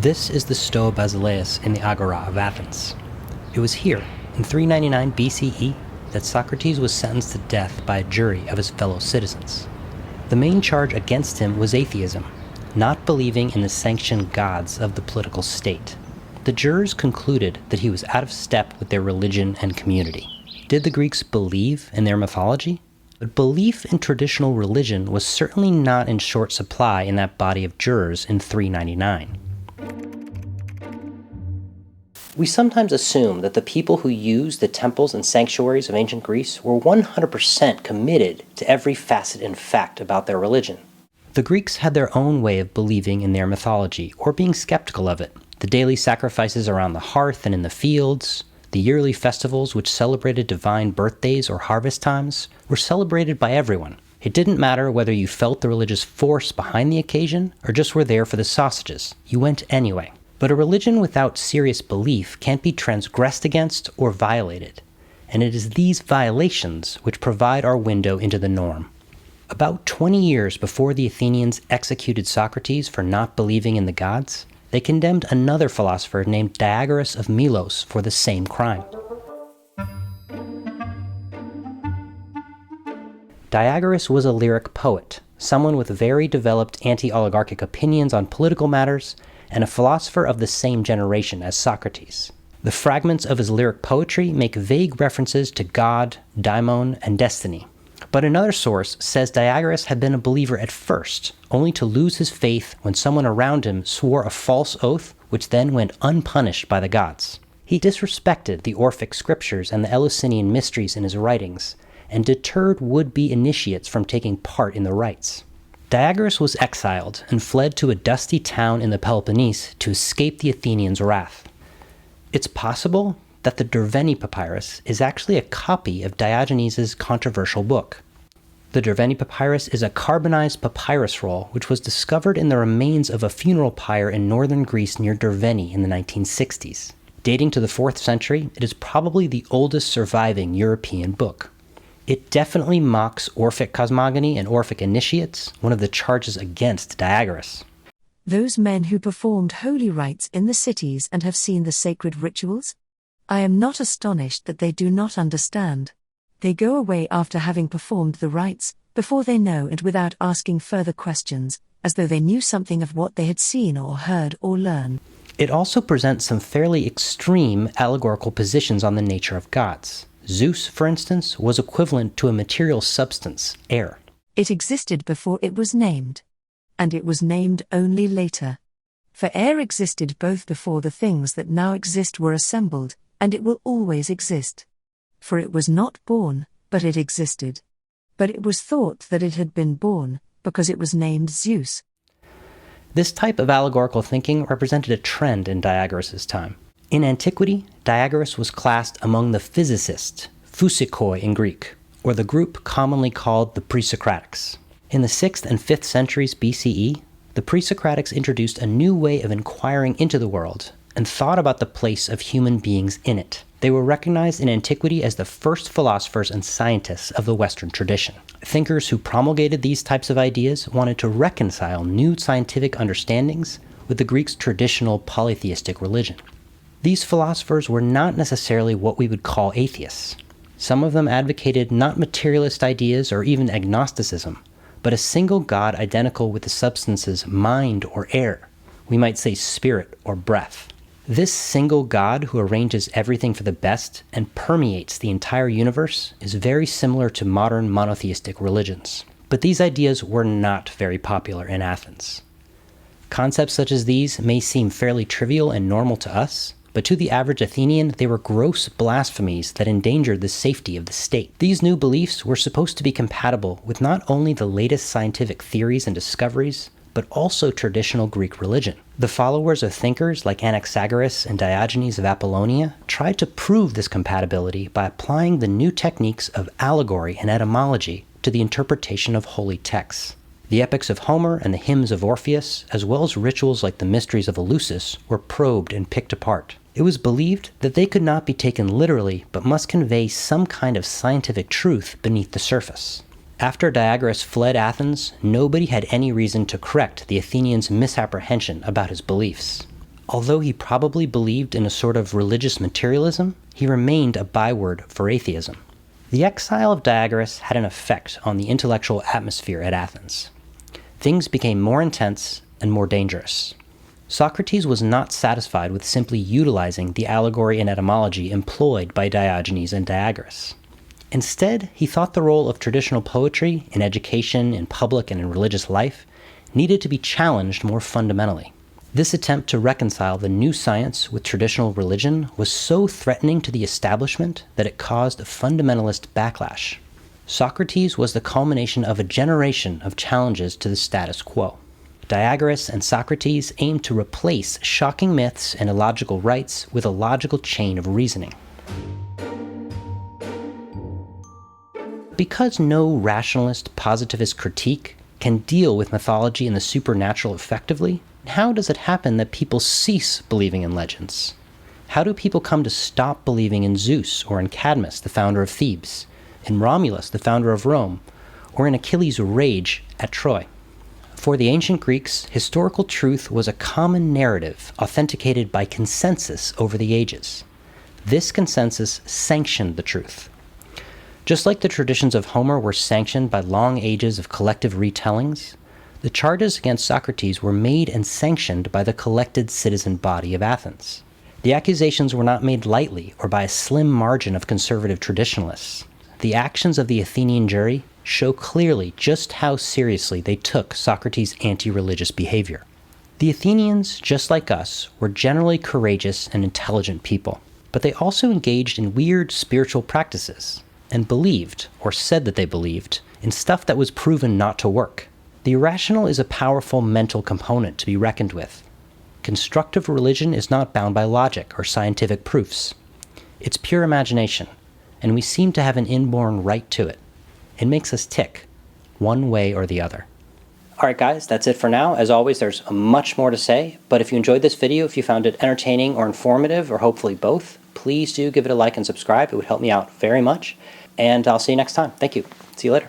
This is the Stoa Basileus in the Agora of Athens. It was here, in 399 BCE, that Socrates was sentenced to death by a jury of his fellow citizens. The main charge against him was atheism, not believing in the sanctioned gods of the political state. The jurors concluded that he was out of step with their religion and community. Did the Greeks believe in their mythology? But belief in traditional religion was certainly not in short supply in that body of jurors in 399. We sometimes assume that the people who used the temples and sanctuaries of ancient Greece were 100% committed to every facet and fact about their religion. The Greeks had their own way of believing in their mythology, or being skeptical of it. The daily sacrifices around the hearth and in the fields, the yearly festivals which celebrated divine birthdays or harvest times, were celebrated by everyone. It didn't matter whether you felt the religious force behind the occasion or just were there for the sausages. You went anyway. But a religion without serious belief can't be transgressed against or violated, and it is these violations which provide our window into the norm. About 20 years before the Athenians executed Socrates for not believing in the gods, they condemned another philosopher named Diagoras of Melos for the same crime. Diagoras was a lyric poet, someone with very developed anti-oligarchic opinions on political matters, and a philosopher of the same generation as Socrates. The fragments of his lyric poetry make vague references to God, daimon, and destiny. But another source says Diagoras had been a believer at first, only to lose his faith when someone around him swore a false oath, which then went unpunished by the gods. He disrespected the Orphic scriptures and the Eleusinian mysteries in his writings, and deterred would-be initiates from taking part in the rites. Diagoras was exiled and fled to a dusty town in the Peloponnese to escape the Athenians' wrath. It's possible that the Derveni Papyrus is actually a copy of Diogenes' controversial book. The Derveni Papyrus is a carbonized papyrus roll which was discovered in the remains of a funeral pyre in northern Greece near Derveni in the 1960s. Dating to the 4th century, it is probably the oldest surviving European book. It definitely mocks Orphic cosmogony and Orphic initiates, one of the charges against Diagoras. Those men who performed holy rites in the cities and have seen the sacred rituals? I am not astonished that they do not understand. They go away after having performed the rites, before they know and without asking further questions, as though they knew something of what they had seen or heard or learned. It also presents some fairly extreme allegorical positions on the nature of gods. Zeus, for instance, was equivalent to a material substance, air. It existed before it was named. And it was named only later. For air existed both before the things that now exist were assembled, and it will always exist. For it was not born, but it existed. But it was thought that it had been born, because it was named Zeus. This type of allegorical thinking represented a trend in Diagoras' time. In antiquity, Diagoras was classed among the physicists, physikoi in Greek, or the group commonly called the Presocratics. In the 6th and 5th centuries BCE, the Presocratics introduced a new way of inquiring into the world and thought about the place of human beings in it. They were recognized in antiquity as the first philosophers and scientists of the Western tradition. Thinkers who promulgated these types of ideas wanted to reconcile new scientific understandings with the Greeks' traditional polytheistic religion. These philosophers were not necessarily what we would call atheists. Some of them advocated not materialist ideas or even agnosticism, but a single God identical with the substances mind or air. We might say spirit or breath. This single God who arranges everything for the best and permeates the entire universe is very similar to modern monotheistic religions. But these ideas were not very popular in Athens. Concepts such as these may seem fairly trivial and normal to us, but to the average Athenian, they were gross blasphemies that endangered the safety of the state. These new beliefs were supposed to be compatible with not only the latest scientific theories and discoveries, but also traditional Greek religion. The followers of thinkers like Anaxagoras and Diogenes of Apollonia tried to prove this compatibility by applying the new techniques of allegory and etymology to the interpretation of holy texts. The epics of Homer and the hymns of Orpheus, as well as rituals like the mysteries of Eleusis, were probed and picked apart. It was believed that they could not be taken literally, but must convey some kind of scientific truth beneath the surface. After Diagoras fled Athens, nobody had any reason to correct the Athenians' misapprehension about his beliefs. Although he probably believed in a sort of religious materialism, he remained a byword for atheism. The exile of Diagoras had an effect on the intellectual atmosphere at Athens. Things became more intense and more dangerous. Socrates was not satisfied with simply utilizing the allegory and etymology employed by Diogenes and Diagoras. Instead, he thought the role of traditional poetry in education, in public, and in religious life needed to be challenged more fundamentally. This attempt to reconcile the new science with traditional religion was so threatening to the establishment that it caused a fundamentalist backlash. Socrates was the culmination of a generation of challenges to the status quo. Diagoras and Socrates aimed to replace shocking myths and illogical rites with a logical chain of reasoning. Because no rationalist, positivist critique can deal with mythology and the supernatural effectively, how does it happen that people cease believing in legends? How do people come to stop believing in Zeus or in Cadmus, the founder of Thebes, in Romulus, the founder of Rome, or in Achilles' rage at Troy? For the ancient Greeks, historical truth was a common narrative authenticated by consensus over the ages. This consensus sanctioned the truth. Just like the traditions of Homer were sanctioned by long ages of collective retellings, the charges against Socrates were made and sanctioned by the collected citizen body of Athens. The accusations were not made lightly or by a slim margin of conservative traditionalists. The actions of the Athenian jury show clearly just how seriously they took Socrates' anti-religious behavior. The Athenians, just like us, were generally courageous and intelligent people, but they also engaged in weird spiritual practices and believed, or said that they believed, in stuff that was proven not to work. The irrational is a powerful mental component to be reckoned with. Constructive religion is not bound by logic or scientific proofs. It's pure imagination, and we seem to have an inborn right to it. It makes us tick, one way or the other. Alright guys, that's it for now. As always, there's much more to say, but if you enjoyed this video, if you found it entertaining or informative, or hopefully both, please do give it a like and subscribe. It would help me out very much, and I'll see you next time. Thank you. See you later.